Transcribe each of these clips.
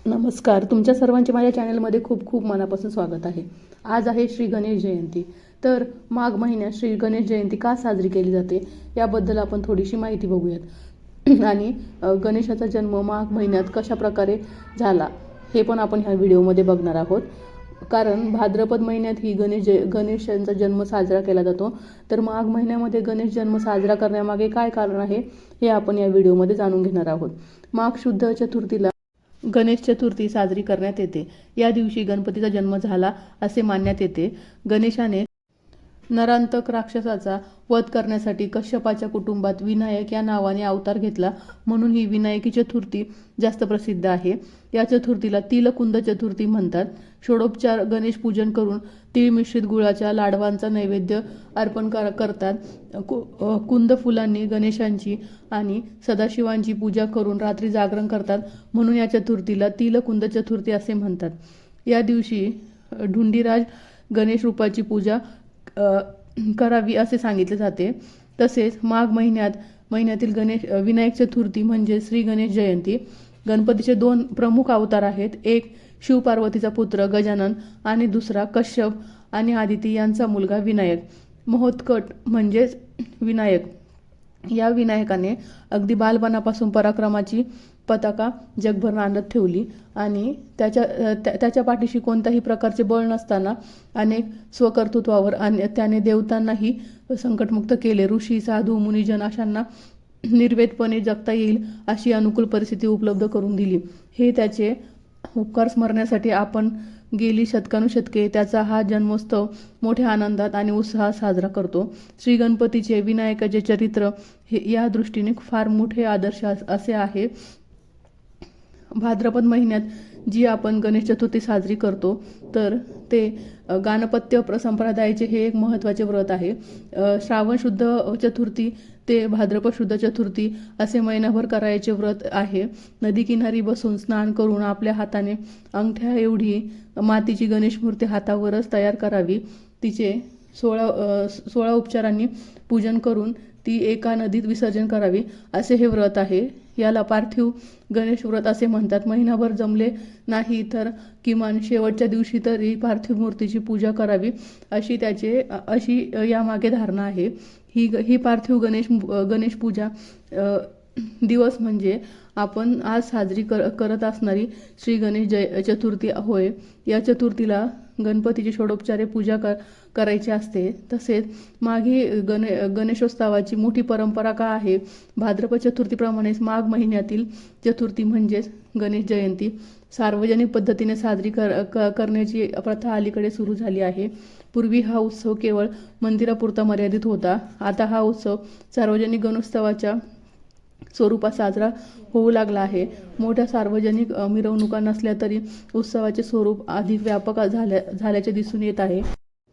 नमस्कार. तुमच्या सर्वांचे माझ्या चॅनलमध्ये खूप खूप मनापासून स्वागत आहे. आज आहे श्री गणेश जयंती. तर माघ महिन्यात श्री गणेश जयंती का साजरी केली जाते याबद्दल आपण थोडीशी माहिती बघूयात. आणि गणेशाचा जन्म माघ महिन्यात कशा प्रकारे झाला हे पण आपण ह्या व्हिडिओमध्ये बघणार आहोत. कारण भाद्रपद महिन्यात ही गणेशांचा जन्म साजरा केला जातो. तर माघ महिन्यामध्ये गणेश जन्म साजरा करण्यामागे काय कारण आहे हे आपण या व्हिडिओमध्ये जाणून घेणार आहोत. माघ शुद्ध चतुर्थीला गणेश चतुर्थी साजरी करण्यात येते. या दिवशी गणपतीचा जन्म झाला असे मानण्यात येते. गणेशाने नरांतक राक्षसाचा वध करण्यासाठी कश्यपाच्या कुटुंबात विनायक या नावाने अवतार घेतला, म्हणून ही विनायकी चतुर्थी जास्त प्रसिद्ध आहे. या चतुर्थीला तिलकुंद चतुर्थी म्हणतात. षोडोपचार गणेश पूजन करून तीळ मिश्रित गुळाच्या लाडवांचा नैवेद्य अर्पण करतात. कुंद फुलांनी गणेशांची आणि सदाशिवांची पूजा करून रात्री जागरण करतात, म्हणून या चतुर्थीला तिलकुंद चतुर्थी असे म्हणतात. या दिवशी ढुंडीराज गणेश रूपाची पूजा करावी असे सांगितले जाते. तसेच माघ महिन्यातील विनायक चतुर्थी म्हणजे श्री गणेश जयंती. गणपतीचे दोन प्रमुख अवतार आहेत. एक शिवपार्वतीचा पुत्र गजानन आणि दुसरा कश्यप आणि आदिती यांचा मुलगा विनायक. महोत्कट म्हणजेच विनायक. या विनायकाने अगदी बालपणापासून पराक्रमाची पताका जगभर नांदत ठेवली आणि त्याच्या पाठीशी कोणत्याही प्रकारचे बळ नसताना अनेक स्वकर्तृत्वावर त्याने देवतांनाही संकटमुक्त केले. ऋषी, साधू, मुनिजन अशांना निर्वेदपणे जगता येईल अशी अनुकूल परिस्थिती उपलब्ध करून दिली. हे त्याचे उपकार स्मरण्यासाठी आपण गेली शतकानुशतके त्याचा हा जन्मोत्सव मोठ्या आनंदात आणि उत्साहात साजरा करतो. श्री गणपतीचे विनायकाचे चरित्र हे या दृष्टीने फार मोठे आदर्श असे आहे. भाद्रपद महिन्यात जी आपण गणेश चतुर्थी साजरी करतो तर ते गाणपत्य संप्रदायाचे हे एक महत्त्वाचे व्रत आहे. श्रावण शुद्ध चतुर्थी ते भाद्रपद शुद्ध चतुर्थी असे महिनाभर करायचे व्रत आहे. नदीकिनारी बसून स्नान करून आपल्या हाताने अंगठ्या एवढी मातीची गणेश मूर्ती हातावरच तयार करावी. तिचे 16 उपचारांनी पूजन करून ती एका नदीत विसर्जन करावी असे हे व्रत आहे. याला पार्थिव गणेश व्रत असे म्हणतात. महिनाभर जमले नाही तर किमान शेवटच्या दिवशी तरी पार्थिव मूर्तीची पूजा करावी अशी यामागे धारणा आहे. ही पार्थिव गणेश पूजा दिवस म्हणजे आपण आज साजरी करत असणारी श्री गणेश चतुर्थी होय. या चतुर्थीला गणपतीची षोडोपचारे पूजा करायची असते. तसेच माघी गणेशोत्सवाची मोठी परंपरा का आहे. भाद्रपद चतुर्थीप्रमाणेच माघ महिन्यातील चतुर्थी म्हणजेच गणेश जयंती सार्वजनिक पद्धतीने साजरी करण्याची प्रथा अलीकडे सुरू झाली आहे. पूर्वी हा उत्सव केवळ मंदिरापुरता मर्यादित होता. आता हा उत्सव सार्वजनिक गणेशोत्सवाच्या स्वरूपात साजरा होऊ लागला आहे. मोठ्या सार्वजनिक मिरवणुका नसल्या तरी उत्सवाचे स्वरूप अधिक व्यापक झाल्याचे दिसून येत आहे.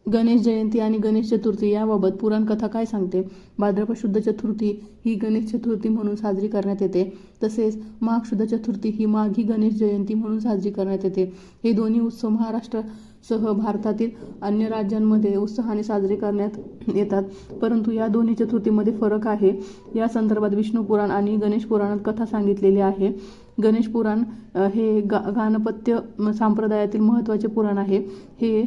गणेश जयंती आणि गणेश चतुर्थी याबाबत पुराण कथा काय सांगते. भाद्रपद शुद्ध चतुर्थी ही गणेश चतुर्थी म्हणून साजरी करण्यात येते. तसेच माघ शुद्ध चतुर्थी ही माघी गणेश जयंती म्हणून साजरी करण्यात येते. हे दोन्ही उत्सव महाराष्ट्रासह भारतातील अन्य राज्यांमध्ये उत्साहाने साजरे करण्यात येतात. परंतु या दोन्ही चतुर्थीमध्ये फरक आहे. या संदर्भात विष्णू पुराण आणि गणेश पुराणात कथा सांगितलेली आहे. गणेश पुराण हे गाणपत्य संप्रदायातील महत्त्वाचे पुराण आहे. हे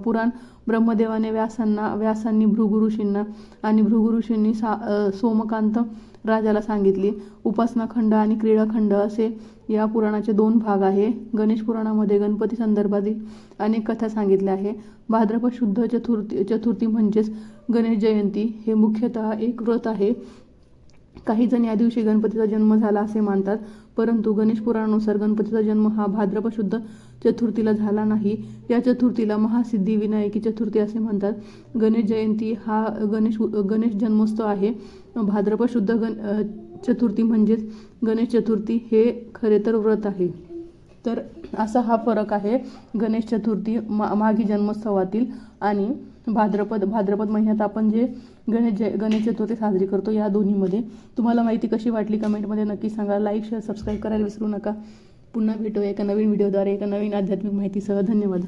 पुराण ब्रह्मदेवाने व्यासांनी भृगु ऋषींना आणि भृगु ऋषींनी सोमकांत राजाला सांगितली. उपासनाखंड आणि क्रीडाखंड असे या पुराणाचे 2 भाग आहे. गणेश पुराणामध्ये गणपती संदर्भातील अनेक कथा सांगितल्या आहे. भाद्रपद शुद्ध चतुर्थी म्हणजेच गणेश जयंती हे मुख्यतः एक व्रत आहे. काही जण या दिवशी गणपतीचा जन्म झाला असे मानतात, परंतु गणेश पुराणानुसार गणपतीचा जन्म हा भाद्रपद शुद्ध चतुर्थीला झाला नाही. या चतुर्थीला महासिद्धी विनायकी चतुर्थी असे म्हणतात. गणेश जयंती हा गणेश जन्मोत्सव आहे. भाद्रपद शुद्ध चतुर्थी म्हणजेच गणेश चतुर्थी हे खरे तर व्रत आहे. तर असा हा फरक आहे गणेश चतुर्थी माघी जन्मोत्सवातील आणि भाद्रपद महिन्यात आपण जे गणेश चतुर्थी साजरी करतो या दोन्हीमध्ये. तुम्हाला माहिती कशी वाटली कमेंटमध्ये नक्की सांगा. लाईक, शेअर, सबस्क्राईब करायला विसरू नका. पुन्हा भेटूया एका नवीन व्हिडिओद्वारे एका नवीन आध्यात्मिक माहितीसह. धन्यवाद.